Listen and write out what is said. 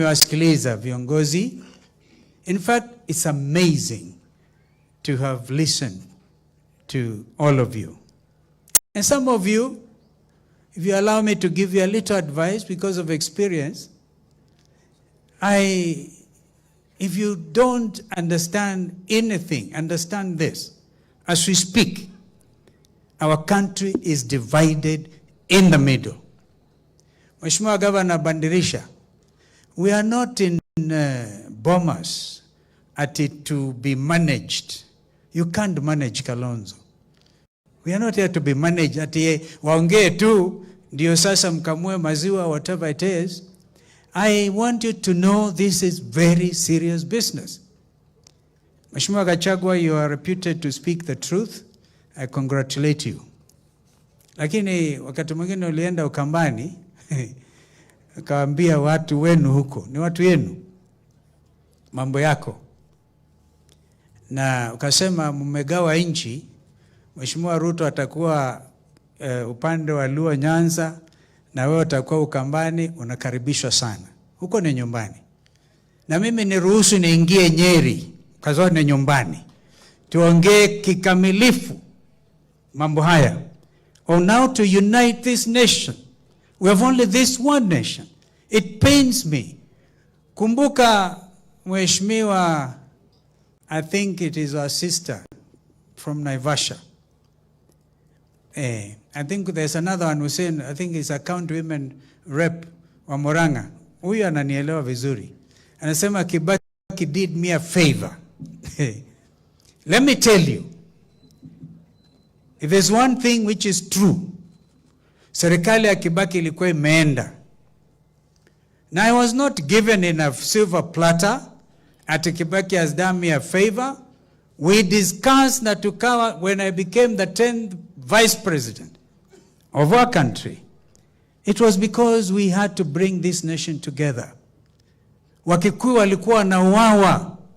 Wasikiliza viongozi. In fact, it's amazing to have listened to all of you. And some of you, if you allow me to give you a little advice because of experience, if you don't understand anything, understand this. As we speak, our country is divided in the middle. Mheshimiwa Governor Bandirisha, we are not in bombers at it to be managed. You can't manage Kalonzo. We are not here to be managed at waongee tu ndio sasa mkamue maziwa, whatever it is. I want you to know this is very serious business. Mheshimiwa Gachagua, you are reputed to speak the truth. I congratulate you. Lakini wakati mwingine ulienda Ukambani akaambia watu wenu huko, ni watu yenu, mambo yako. Na ukasema mmegawa nchi, Mheshimiwa Ruto atakuwa upande wa Luo Nyanza na wewe utakuwa Ukambani, unakaribishwa sana. Huko ni nyumbani. Na mimi niruhusu niingie Nyeri, kazo ni nyumbani. Tuongee kikamilifu mambo haya. Or now to unite this nation. We have only this one nation. It pains me. Kumbuka Mheshimiwa, I think it is our sister from Naivasha. I think there's another one who said, I think it's a county women rep wa Murang'a. Huyu ananielewa vizuri. Anasema Kibaki did me a favor. Let me tell you, if there's one thing which is true, serikali ya Kibaki ilikuwa imeenda. Now I was not given in a silver platter. Ati Kibaki has done me a favor. We discussed na tukawa, when I became the 10th vice president of our country, it was because we had to bring this nation together. Wakikuyu walikuwa na uwawa.